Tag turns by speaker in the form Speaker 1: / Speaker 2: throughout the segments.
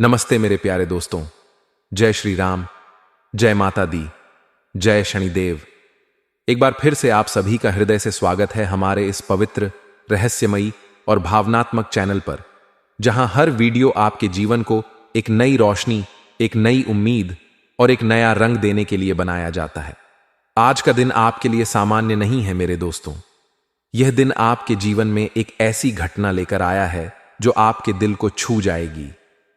Speaker 1: नमस्ते मेरे प्यारे दोस्तों। जय श्री राम, जय माता दी, जय शनिदेव। एक बार फिर से आप सभी का हृदय से स्वागत है हमारे इस पवित्र, रहस्यमयी और भावनात्मक चैनल पर, जहां हर वीडियो आपके जीवन को एक नई रोशनी, एक नई उम्मीद और एक नया रंग देने के लिए बनाया जाता है। आज का दिन आपके लिए सामान्य नहीं है मेरे दोस्तों। यह दिन आपके जीवन में एक ऐसी घटना लेकर आया है जो आपके दिल को छू जाएगी,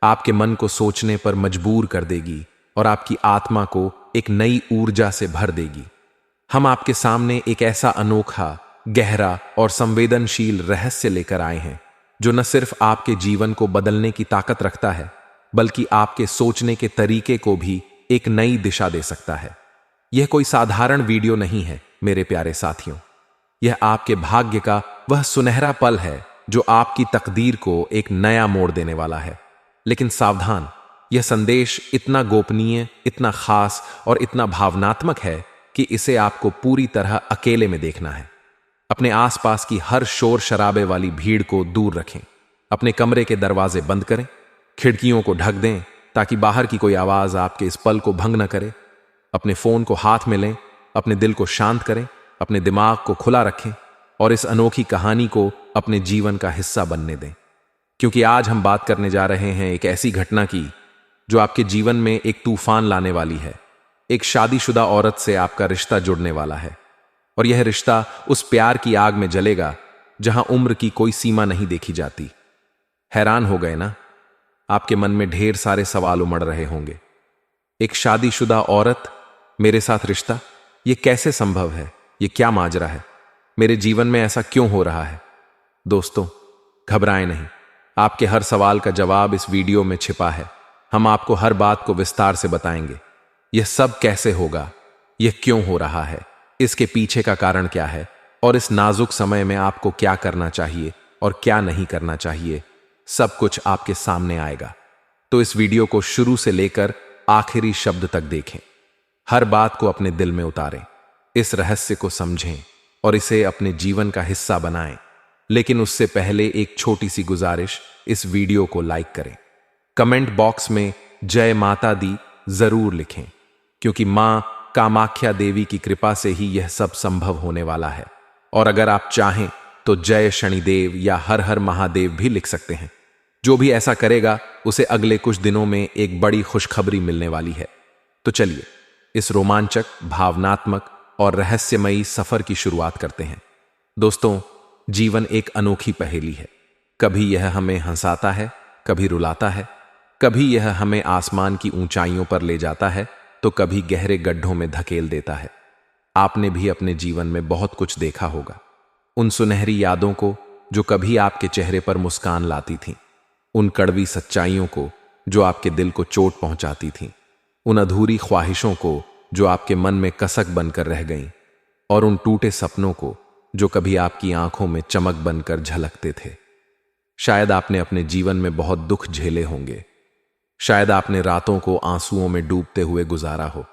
Speaker 1: आपके मन को सोचने पर मजबूर कर देगी और आपकी आत्मा को एक नई ऊर्जा से भर देगी। हम आपके सामने एक ऐसा अनोखा, गहरा और संवेदनशील रहस्य लेकर आए हैं जो न सिर्फ आपके जीवन को बदलने की ताकत रखता है, बल्कि आपके सोचने के तरीके को भी एक नई दिशा दे सकता है। यह कोई साधारण वीडियो नहीं है मेरे प्यारे साथियों। यह आपके भाग्य का वह सुनहरा पल है जो आपकी तकदीर को एक नया मोड़ देने वाला है। लेकिन सावधान, यह संदेश इतना गोपनीय, इतना खास और इतना भावनात्मक है कि इसे आपको पूरी तरह अकेले में देखना है। अपने आसपास की हर शोर शराबे वाली भीड़ को दूर रखें। अपने कमरे के दरवाजे बंद करें, खिड़कियों को ढक दें ताकि बाहर की कोई आवाज आपके इस पल को भंग न करे। अपने फोन को हाथ में लें, अपने दिल को शांत करें, अपने दिमाग को खुला रखें और इस अनोखी कहानी को अपने जीवन का हिस्सा बनने दें। क्योंकि आज हम बात करने जा रहे हैं एक ऐसी घटना की जो आपके जीवन में एक तूफान लाने वाली है। एक शादीशुदा औरत से आपका रिश्ता जुड़ने वाला है और यह रिश्ता उस प्यार की आग में जलेगा जहां उम्र की कोई सीमा नहीं देखी जाती। हैरान हो गए ना? आपके मन में ढेर सारे सवाल उमड़ रहे होंगे। एक शादीशुदा औरत, मेरे साथ रिश्ता, यह कैसे संभव है? यह क्या माजरा है? मेरे जीवन में ऐसा क्यों हो रहा है? दोस्तों, घबराएं नहीं। आपके हर सवाल का जवाब इस वीडियो में छिपा है। हम आपको हर बात को विस्तार से बताएंगे। यह सब कैसे होगा, यह क्यों हो रहा है, इसके पीछे का कारण क्या है और इस नाजुक समय में आपको क्या करना चाहिए और क्या नहीं करना चाहिए, सब कुछ आपके सामने आएगा। तो इस वीडियो को शुरू से लेकर आखिरी शब्द तक देखें। हर बात को अपने दिल में उतारें, इस रहस्य को समझें और इसे अपने जीवन का हिस्सा बनाएं। लेकिन उससे पहले एक छोटी सी गुजारिश, इस वीडियो को लाइक करें। कमेंट बॉक्स में जय माता दी जरूर लिखें, क्योंकि मां कामाख्या देवी की कृपा से ही यह सब संभव होने वाला है। और अगर आप चाहें तो जय शनिदेव या हर हर महादेव भी लिख सकते हैं। जो भी ऐसा करेगा उसे अगले कुछ दिनों में एक बड़ी खुशखबरी मिलने वाली है। तो चलिए इस रोमांचक, भावनात्मक और रहस्यमयी सफर की शुरुआत करते हैं। दोस्तों, जीवन एक अनोखी पहेली है। कभी यह हमें हंसाता है, कभी रुलाता है, कभी यह हमें आसमान की ऊंचाइयों पर ले जाता है तो कभी गहरे गड्ढों में धकेल देता है। आपने भी अपने जीवन में बहुत कुछ देखा होगा। उन सुनहरी यादों को जो कभी आपके चेहरे पर मुस्कान लाती थीं, उन कड़वी सच्चाइयों को जो आपके दिल को चोट पहुंचाती थीं, उन अधूरी ख्वाहिशों को जो आपके मन में कसक बनकर रह गईं, और उन टूटे सपनों को जो कभी आपकी आंखों में चमक बनकर झलकते थे। शायद आपने अपने जीवन में बहुत दुख झेले होंगे। शायद आपने रातों को आंसुओं में डूबते हुए गुजारा हो।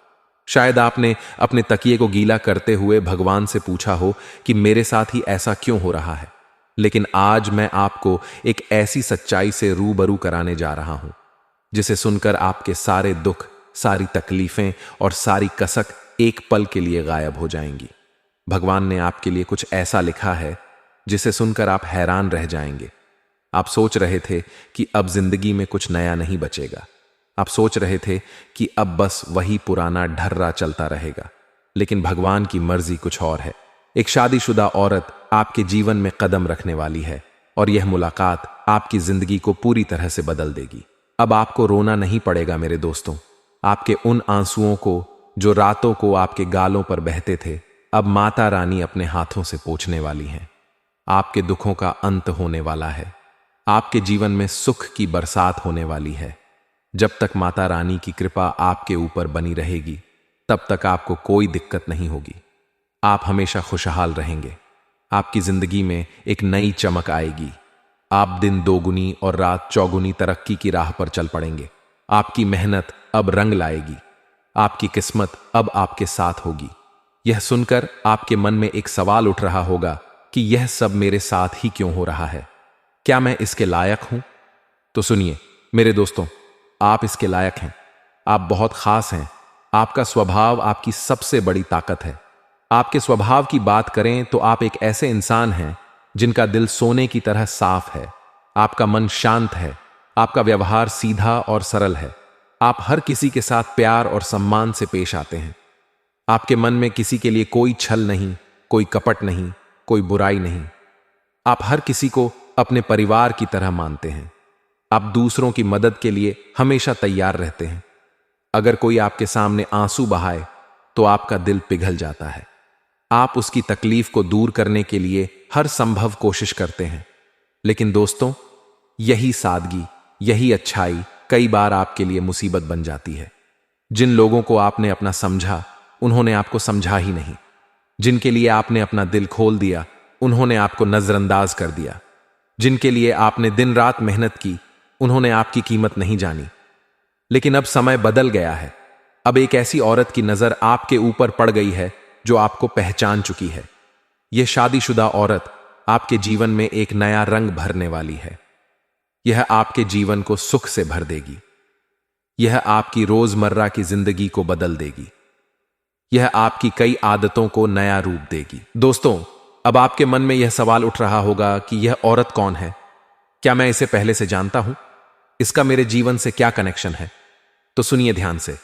Speaker 1: शायद आपने अपने तकिए को गीला करते हुए भगवान से पूछा हो कि मेरे साथ ही ऐसा क्यों हो रहा है। लेकिन आज मैं आपको एक ऐसी सच्चाई से रूबरू कराने जा रहा हूं जिसे सुनकर आपके सारे दुख, सारी तकलीफें और सारी कसक एक पल के लिए गायब हो जाएंगी। भगवान ने आपके लिए कुछ ऐसा लिखा है जिसे सुनकर आप हैरान रह जाएंगे। आप सोच रहे थे कि अब जिंदगी में कुछ नया नहीं बचेगा। आप सोच रहे थे कि अब बस वही पुराना ढर्रा चलता रहेगा। लेकिन भगवान की मर्जी कुछ और है। एक शादीशुदा औरत आपके जीवन में कदम रखने वाली है और यह मुलाकात आपकी जिंदगी को पूरी तरह से बदल देगी। अब आपको रोना नहीं पड़ेगा मेरे दोस्तों। आपके उन आंसुओं को जो रातों को आपके गालों पर बहते थे, अब माता रानी अपने हाथों से पोंछने वाली हैं। आपके दुखों का अंत होने वाला है। आपके जीवन में सुख की बरसात होने वाली है। जब तक माता रानी की कृपा आपके ऊपर बनी रहेगी, तब तक आपको कोई दिक्कत नहीं होगी। आप हमेशा खुशहाल रहेंगे। आपकी जिंदगी में एक नई चमक आएगी। आप दिन दोगुनी और रात चौगुनी तरक्की की राह पर चल पड़ेंगे। आपकी मेहनत अब रंग लाएगी। आपकी किस्मत अब आपके साथ होगी। यह सुनकर आपके मन में एक सवाल उठ रहा होगा कि यह सब मेरे साथ ही क्यों हो रहा है? क्या मैं इसके लायक हूं? तो सुनिए मेरे दोस्तों, आप इसके लायक हैं। आप बहुत खास हैं। आपका स्वभाव आपकी सबसे बड़ी ताकत है। आपके स्वभाव की बात करें तो आप एक ऐसे इंसान हैं जिनका दिल सोने की तरह साफ है। आपका मन शांत है। आपका व्यवहार सीधा और सरल है। आप हर किसी के साथ प्यार और सम्मान से पेश आते हैं। आपके मन में किसी के लिए कोई छल नहीं, कोई कपट नहीं, कोई बुराई नहीं। आप हर किसी को अपने परिवार की तरह मानते हैं। आप दूसरों की मदद के लिए हमेशा तैयार रहते हैं। अगर कोई आपके सामने आंसू बहाए तो आपका दिल पिघल जाता है। आप उसकी तकलीफ को दूर करने के लिए हर संभव कोशिश करते हैं। लेकिन दोस्तों, यही सादगी, यही अच्छाई कई बार आपके लिए मुसीबत बन जाती है। जिन लोगों को आपने अपना समझा, उन्होंने आपको समझा ही नहीं। जिनके लिए आपने अपना दिल खोल दिया, उन्होंने आपको नजरअंदाज कर दिया। जिनके लिए आपने दिन रात मेहनत की, उन्होंने आपकी कीमत नहीं जानी। लेकिन अब समय बदल गया है। अब एक ऐसी औरत की नजर आपके ऊपर पड़ गई है जो आपको पहचान चुकी है। यह शादीशुदा औरत आपके जीवन में एक नया रंग भरने वाली है। यह आपके जीवन को सुख से भर देगी। यह आपकी रोजमर्रा की जिंदगी को बदल देगी। यह आपकी कई आदतों को नया रूप देगी। दोस्तों, अब आपके मन में यह सवाल उठ रहा होगा कि यह औरत कौन है? क्या मैं इसे पहले से जानता हूं? इसका मेरे जीवन से क्या कनेक्शन है? तो सुनिए ध्यान से।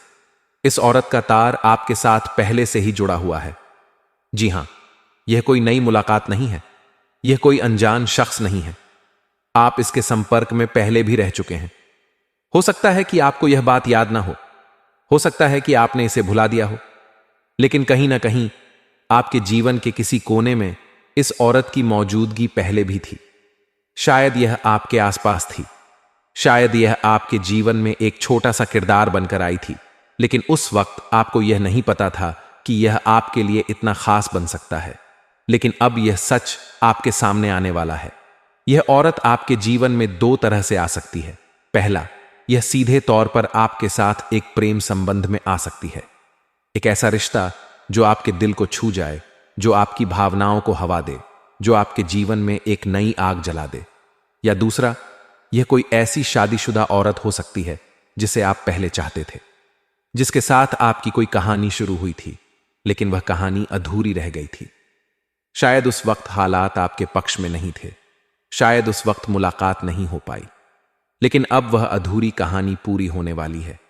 Speaker 1: इस औरत का तार आपके साथ पहले से ही जुड़ा हुआ है। जी हां, यह कोई नई मुलाकात नहीं है। यह कोई अनजान शख्स नहीं है। आप इसके संपर्क में पहले भी रह चुके हैं। हो सकता है कि आपको यह बात याद ना हो सकता है कि आपने इसे भुला दिया हो, लेकिन कहीं ना कहीं आपके जीवन के किसी कोने में इस औरत की मौजूदगी पहले भी थी। शायद यह आपके आसपास थी। शायद यह आपके जीवन में एक छोटा सा किरदार बनकर आई थी, लेकिन उस वक्त आपको यह नहीं पता था कि यह आपके लिए इतना खास बन सकता है। लेकिन अब यह सच आपके सामने आने वाला है। यह औरत आपके जीवन में दो तरह से आ सकती है। पहला, यह सीधे तौर पर आपके साथ एक प्रेम संबंध में आ सकती है। एक ऐसा रिश्ता जो आपके दिल को छू जाए, जो आपकी भावनाओं को हवा दे, जो आपके जीवन में एक नई आग जला दे। या दूसरा, यह कोई ऐसी शादीशुदा औरत हो सकती है जिसे आप पहले चाहते थे, जिसके साथ आपकी कोई कहानी शुरू हुई थी, लेकिन वह कहानी अधूरी रह गई थी। शायद उस वक्त हालात आपके पक्ष में नहीं थे। शायद उस वक्त मुलाकात नहीं हो पाई। लेकिन अब वह अधूरी कहानी पूरी होने वाली है।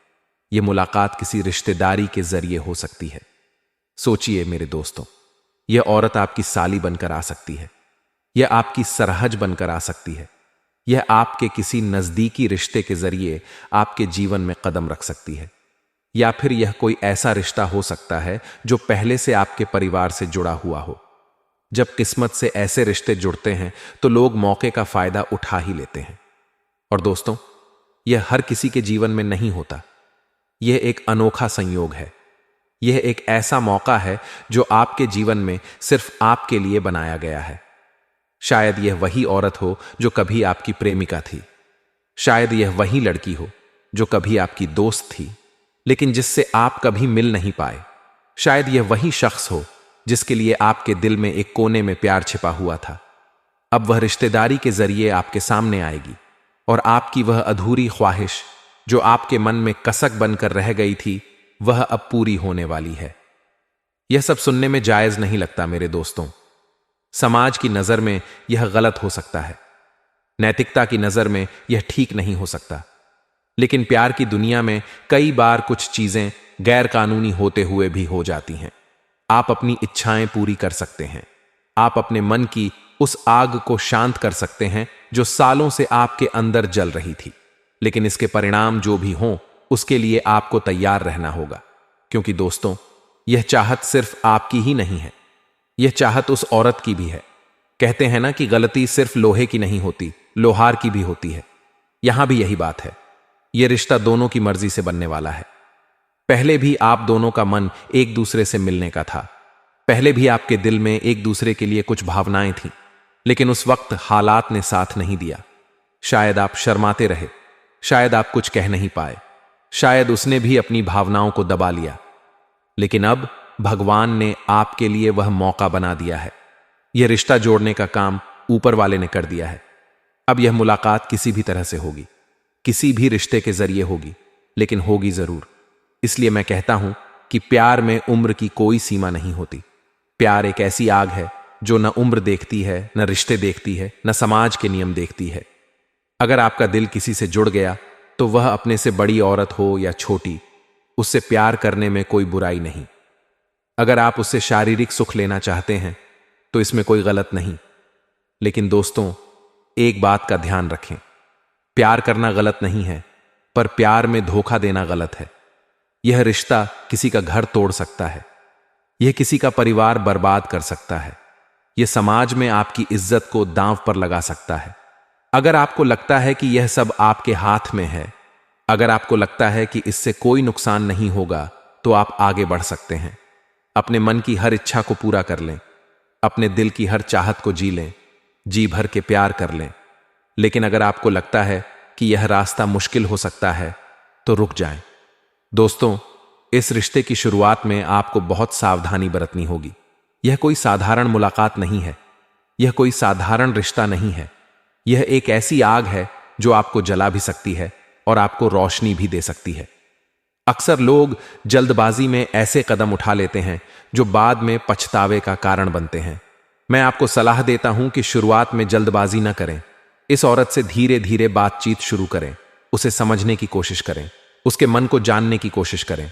Speaker 1: यह मुलाकात किसी रिश्तेदारी के जरिए हो सकती है। सोचिए मेरे दोस्तों, यह औरत आपकी साली बनकर आ सकती है। यह आपकी सरहज बनकर आ सकती है। यह आपके किसी नजदीकी रिश्ते के जरिए आपके जीवन में कदम रख सकती है। या फिर यह कोई ऐसा रिश्ता हो सकता है जो पहले से आपके परिवार से जुड़ा हुआ हो। जब किस्मत से ऐसे रिश्ते जुड़ते हैं तो लोग मौके का फायदा उठा ही लेते हैं। और दोस्तों, यह हर किसी के जीवन में नहीं होता। यह एक अनोखा संयोग है। यह एक ऐसा मौका है जो आपके जीवन में सिर्फ आपके लिए बनाया गया है। शायद यह वही औरत हो जो कभी आपकी प्रेमिका थी। शायद यह वही लड़की हो जो कभी आपकी दोस्त थी, लेकिन जिससे आप कभी मिल नहीं पाए। शायद यह वही शख्स हो जिसके लिए आपके दिल में एक कोने में प्यार छिपा हुआ था। अब वह रिश्तेदारी के जरिए आपके सामने आएगी और आपकी वह अधूरी ख्वाहिश जो आपके मन में कसक बनकर रह गई थी, वह अब पूरी होने वाली है। यह सब सुनने में जायज नहीं लगता मेरे दोस्तों। समाज की नजर में यह गलत हो सकता है। नैतिकता की नजर में यह ठीक नहीं हो सकता। लेकिन प्यार की दुनिया में कई बार कुछ चीजें गैर कानूनी होते हुए भी हो जाती हैं। आप अपनी इच्छाएं पूरी कर सकते हैं। आप अपने मन की उस आग को शांत कर सकते हैं जो सालों से आपके अंदर जल रही थी। लेकिन इसके परिणाम जो भी हों, उसके लिए आपको तैयार रहना होगा। क्योंकि दोस्तों, यह चाहत सिर्फ आपकी ही नहीं है, यह चाहत उस औरत की भी है। कहते हैं ना कि गलती सिर्फ लोहे की नहीं होती, लोहार की भी होती है। यहां भी यही बात है। यह रिश्ता दोनों की मर्जी से बनने वाला है। पहले भी आप दोनों का मन एक दूसरे से मिलने का था। पहले भी आपके दिल में एक दूसरे के लिए कुछ भावनाएं थीं, लेकिन उस वक्त हालात ने साथ नहीं दिया। शायद आप शर्माते रहे, शायद आप कुछ कह नहीं पाए, शायद उसने भी अपनी भावनाओं को दबा लिया। लेकिन अब भगवान ने आपके लिए वह मौका बना दिया है। यह रिश्ता जोड़ने का काम ऊपर वाले ने कर दिया है। अब यह मुलाकात किसी भी तरह से होगी। किसी भी रिश्ते के जरिए होगी, लेकिन होगी जरूर। इसलिए मैं कहता हूं कि प्यार में उम्र की कोई सीमा नहीं होती। प्यार एक ऐसी आग है जो न उम्र देखती है, न रिश्ते देखती है, न समाज के नियम देखती है। अगर आपका दिल किसी से जुड़ गया तो वह अपने से बड़ी औरत हो या छोटी, उससे प्यार करने में कोई बुराई नहीं। अगर आप उससे शारीरिक सुख लेना चाहते हैं तो इसमें कोई गलत नहीं। लेकिन दोस्तों, एक बात का ध्यान रखें, प्यार करना गलत नहीं है, पर प्यार में धोखा देना गलत है। यह रिश्ता किसी का घर तोड़ सकता है, यह किसी का परिवार बर्बाद कर सकता है, यह समाज में आपकी इज्जत को दांव पर लगा सकता है। अगर आपको लगता है कि यह सब आपके हाथ में है, अगर आपको लगता है कि इससे कोई नुकसान नहीं होगा, तो आप आगे बढ़ सकते हैं। अपने मन की हर इच्छा को पूरा कर लें, अपने दिल की हर चाहत को जी लें, जी भर के प्यार कर लें। लेकिन अगर आपको लगता है कि यह रास्ता मुश्किल हो सकता है, तो रुक जाएं। दोस्तों, इस रिश्ते की शुरुआत में आपको बहुत सावधानी बरतनी होगी। यह कोई साधारण मुलाकात नहीं है, यह कोई साधारण रिश्ता नहीं है। यह एक ऐसी आग है जो आपको जला भी सकती है और आपको रोशनी भी दे सकती है। अक्सर लोग जल्दबाजी में ऐसे कदम उठा लेते हैं जो बाद में पछतावे का कारण बनते हैं। मैं आपको सलाह देता हूं कि शुरुआत में जल्दबाजी न करें। इस औरत से धीरे धीरे बातचीत शुरू करें, उसे समझने की कोशिश करें, उसके मन को जानने की कोशिश करें,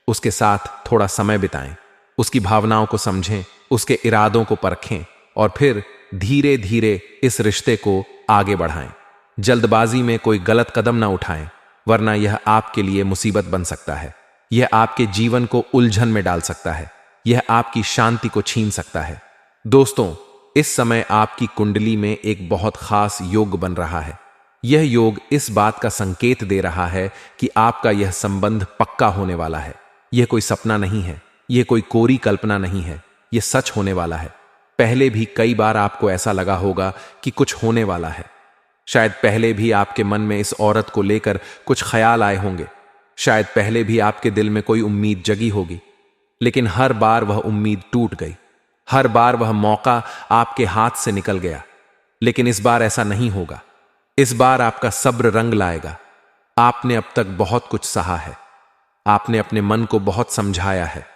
Speaker 1: उसके साथ थोड़ा समय बिताएं, उसकी भावनाओं को समझें, उसके इरादों को परखें और फिर धीरे धीरे इस रिश्ते को आगे बढ़ाएं। जल्दबाजी में कोई गलत कदम ना उठाएं, वरना यह आपके लिए मुसीबत बन सकता है। यह आपके जीवन को उलझन में डाल सकता है, यह आपकी शांति को छीन सकता है। दोस्तों, इस समय आपकी कुंडली में एक बहुत खास योग बन रहा है। यह योग इस बात का संकेत दे रहा है कि आपका यह संबंध पक्का होने वाला है। यह कोई सपना नहीं है, यह कोई कोरी कल्पना नहीं है, यह सच होने वाला है। पहले भी कई बार आपको ऐसा लगा होगा कि कुछ होने वाला है। शायद पहले भी आपके मन में इस औरत को लेकर कुछ ख्याल आए होंगे, शायद पहले भी आपके दिल में कोई उम्मीद जगी होगी, लेकिन हर बार वह उम्मीद टूट गई, हर बार वह मौका आपके हाथ से निकल गया। लेकिन इस बार ऐसा नहीं होगा। इस बार आपका सब्र रंग लाएगा। आपने अब तक बहुत कुछ सहा है, आपने अपने मन को बहुत समझाया है,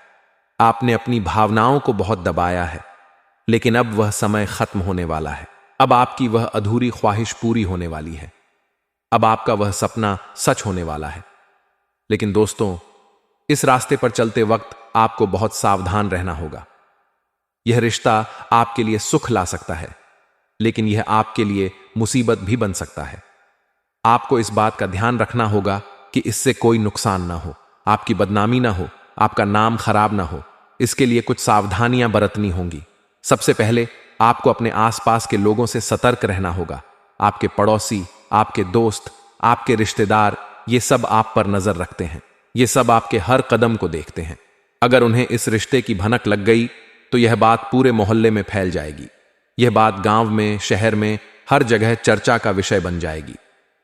Speaker 1: आपने अपनी भावनाओं को बहुत दबाया है, लेकिन अब वह समय खत्म होने वाला है। अब आपकी वह अधूरी ख्वाहिश पूरी होने वाली है। अब आपका वह सपना सच होने वाला है। लेकिन दोस्तों, इस रास्ते पर चलते वक्त आपको बहुत सावधान रहना होगा। यह रिश्ता आपके लिए सुख ला सकता है, लेकिन यह आपके लिए मुसीबत भी बन सकता है। आपको इस बात का ध्यान रखना होगा कि इससे कोई नुकसान ना हो, आपकी बदनामी ना हो, आपका नाम खराब ना हो। इसके लिए कुछ सावधानियां बरतनी होंगी। सबसे पहले आपको अपने आसपास के लोगों से सतर्क रहना होगा। आपके पड़ोसी, आपके दोस्त, आपके रिश्तेदार, ये सब आप पर नजर रखते हैं। ये सब आपके हर कदम को देखते हैं। अगर उन्हें इस रिश्ते की भनक लग गई तो यह बात पूरे मोहल्ले में फैल जाएगी। यह बात गांव में, शहर में, हर जगह चर्चा का विषय बन जाएगी।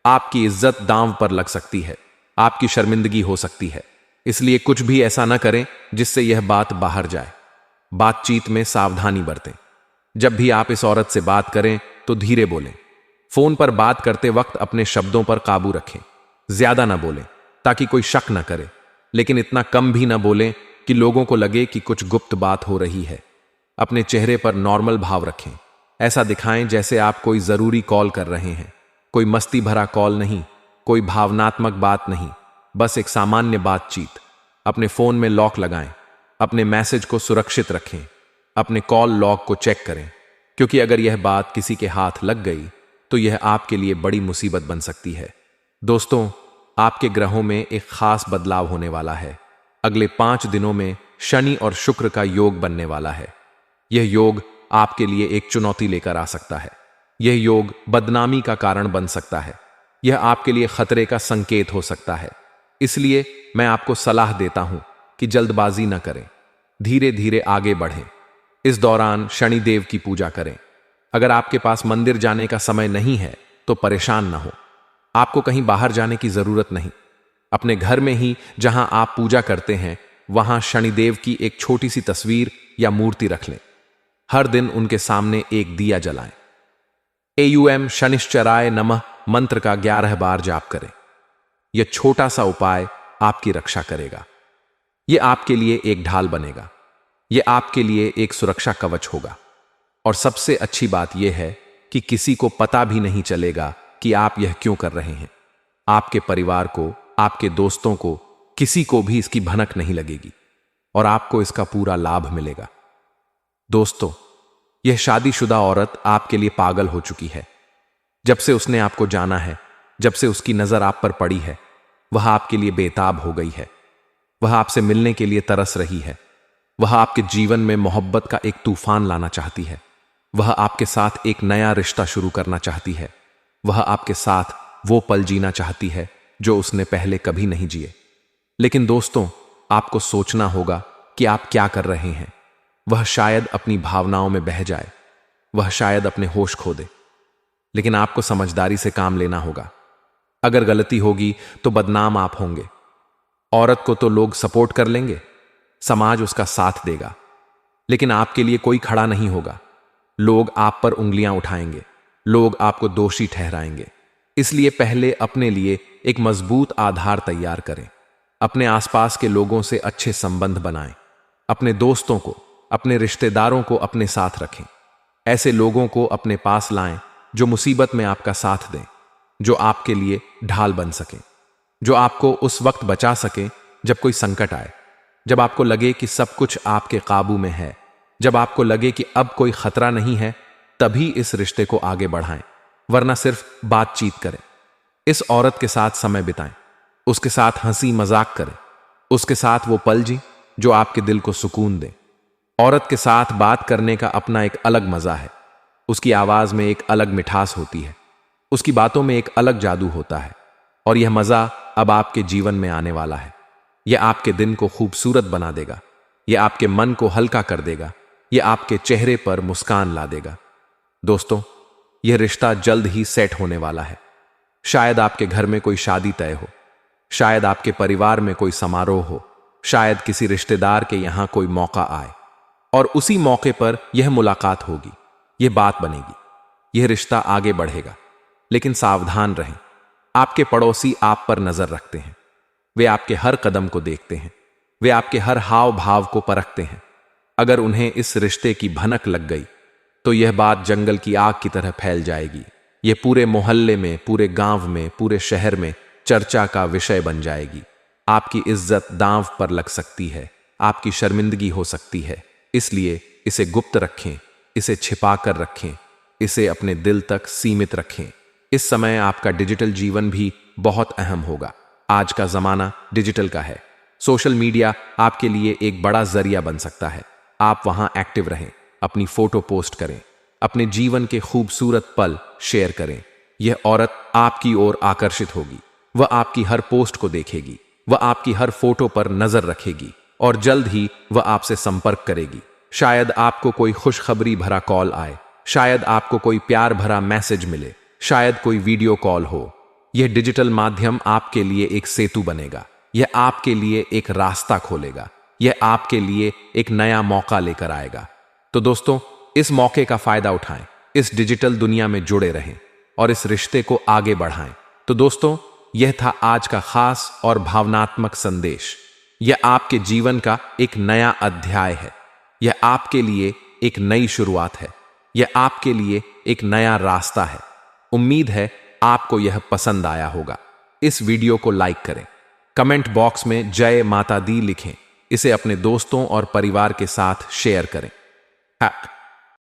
Speaker 1: आपकी इज्जत दांव पर लग सकती है, आपकी शर्मिंदगी हो सकती है। इसलिए कुछ भी ऐसा न करें जिससे यह बात बाहर जाए। बातचीत में सावधानी बरतें। जब भी आप इस औरत से बात करें तो धीरे बोलें। फोन पर बात करते वक्त अपने शब्दों पर काबू रखें। ज्यादा ना बोलें ताकि कोई शक न करे, लेकिन इतना कम भी ना बोलें कि लोगों को लगे कि कुछ गुप्त बात हो रही है। अपने चेहरे पर नॉर्मल भाव रखें। ऐसा दिखाएं जैसे आप कोई जरूरी कॉल कर रहे हैं। कोई मस्ती भरा कॉल नहीं, कोई भावनात्मक बात नहीं, बस एक सामान्य बातचीत। अपने फोन में लॉक लगाएं, अपने मैसेज को सुरक्षित रखें, अपने कॉल लॉग को चेक करें, क्योंकि अगर यह बात किसी के हाथ लग गई तो यह आपके लिए बड़ी मुसीबत बन सकती है। दोस्तों, आपके ग्रहों में एक खास बदलाव होने वाला है। अगले 5 दिनों में शनि और शुक्र का योग बनने वाला है। यह योग आपके लिए एक चुनौती लेकर आ सकता है। यह योग बदनामी का कारण बन सकता है। यह आपके लिए खतरे का संकेत हो सकता है। इसलिए मैं आपको सलाह देता हूं कि जल्दबाजी न करें, धीरे धीरे आगे बढ़ें। इस दौरान शनिदेव की पूजा करें। अगर आपके पास मंदिर जाने का समय नहीं है तो परेशान न हो। आपको कहीं बाहर जाने की जरूरत नहीं। अपने घर में ही जहां आप पूजा करते हैं वहां शनिदेव की एक छोटी सी तस्वीर या मूर्ति रख लें। हर दिन उनके सामने एक दिया जलाएं। एयूएम शनिश्चराय नमः मंत्र का 11 बार जाप करें। यह छोटा सा उपाय आपकी रक्षा करेगा। यह आपके लिए एक ढाल बनेगा। यह आपके लिए एक सुरक्षा कवच होगा। और सबसे अच्छी बात यह है कि किसी को पता भी नहीं चलेगा कि आप यह क्यों कर रहे हैं। आपके परिवार को, आपके दोस्तों को, किसी को भी इसकी भनक नहीं लगेगी और आपको इसका पूरा लाभ मिलेगा। दोस्तों, यह शादीशुदा औरत आपके लिए पागल हो चुकी है। जब से उसने आपको जाना है, जब से उसकी नजर आप पर पड़ी है, वह आपके लिए बेताब हो गई है। वह आपसे मिलने के लिए तरस रही है। वह आपके जीवन में मोहब्बत का एक तूफान लाना चाहती है। वह आपके साथ एक नया रिश्ता शुरू करना चाहती है। वह आपके साथ वो पल जीना चाहती है जो उसने पहले कभी नहीं जिए। लेकिन दोस्तों, आपको सोचना होगा कि आप क्या कर रहे हैं। वह शायद अपनी भावनाओं में बह जाए, वह शायद अपने होश खो दे, लेकिन आपको समझदारी से काम लेना होगा। अगर गलती होगी तो बदनाम आप होंगे। औरत को तो लोग सपोर्ट कर लेंगे, समाज उसका साथ देगा, लेकिन आपके लिए कोई खड़ा नहीं होगा। लोग आप पर उंगलियां उठाएंगे, लोग आपको दोषी ठहराएंगे। इसलिए पहले अपने लिए एक मजबूत आधार तैयार करें। अपने आसपास के लोगों से अच्छे संबंध बनाएं। अपने दोस्तों को, अपने रिश्तेदारों को अपने साथ रखें। ऐसे लोगों को अपने पास लाएं जो मुसीबत में आपका साथ दें, जो आपके लिए ढाल बन सकें, जो आपको उस वक्त बचा सकें जब कोई संकट आए, जब आपको लगे कि सब कुछ आपके काबू में है, जब आपको लगे कि अब कोई खतरा नहीं है, तभी इस रिश्ते को आगे बढ़ाएं, वरना सिर्फ बातचीत करें। इस औरत के साथ समय बिताएं, उसके साथ हंसी मजाक करें, उसके साथ वो पल जी जो आपके दिल को सुकून दे। औरत के साथ बात करने का अपना एक अलग मजा है। उसकी आवाज में एक अलग मिठास होती है, उसकी बातों में एक अलग जादू होता है, और यह मजा अब आपके जीवन में आने वाला है। यह आपके दिन को खूबसूरत बना देगा, यह आपके मन को हल्का कर देगा, यह आपके चेहरे पर मुस्कान ला देगा। दोस्तों, यह रिश्ता जल्द ही सेट होने वाला है। शायद आपके घर में कोई शादी तय हो, शायद आपके परिवार में कोई समारोह हो, शायद किसी रिश्तेदार के यहां कोई मौका आए, और उसी मौके पर यह मुलाकात होगी, यह बात बनेगी, यह रिश्ता आगे बढ़ेगा। लेकिन सावधान रहें, आपके पड़ोसी आप पर नजर रखते हैं। वे आपके हर कदम को देखते हैं, वे आपके हर हाव भाव को परखते हैं। अगर उन्हें इस रिश्ते की भनक लग गई तो यह बात जंगल की आग की तरह फैल जाएगी। यह पूरे मोहल्ले में, पूरे गांव में, पूरे शहर में चर्चा का विषय बन जाएगी। आपकी इज्जत दांव पर लग सकती है, आपकी शर्मिंदगी हो सकती है। इसलिए इसे गुप्त रखें, इसे छिपा कर रखें, इसे अपने दिल तक सीमित रखें। इस समय आपका डिजिटल जीवन भी बहुत अहम होगा। आज का जमाना डिजिटल का है। सोशल मीडिया आपके लिए एक बड़ा जरिया बन सकता है। आप वहां एक्टिव रहें, अपनी फोटो पोस्ट करें, अपने जीवन के खूबसूरत पल शेयर करें। यह औरत आपकी ओर आकर्षित होगी, वह आपकी हर पोस्ट को देखेगी, वह आपकी हर फोटो पर नजर रखेगी, और जल्द ही वह आपसे संपर्क करेगी। शायद आपको कोई खुशखबरी भरा कॉल आए, शायद आपको कोई प्यार भरा मैसेज मिले, शायद कोई वीडियो कॉल हो। यह डिजिटल माध्यम आपके लिए एक सेतु बनेगा, यह आपके लिए एक रास्ता खोलेगा, यह आपके लिए एक नया मौका लेकर आएगा। तो दोस्तों, इस मौके का फायदा उठाएं, इस डिजिटल दुनिया में जुड़े रहें और इस रिश्ते को आगे बढ़ाएं। तो दोस्तों, यह था आज का खास और भावनात्मक संदेश। यह आपके जीवन का एक नया अध्याय है, यह आपके लिए एक नई शुरुआत है, यह आपके लिए एक नया रास्ता है। उम्मीद है आपको यह पसंद आया होगा। इस वीडियो को लाइक करें, कमेंट बॉक्स में जय माता दी लिखें, इसे अपने दोस्तों और परिवार के साथ शेयर करें।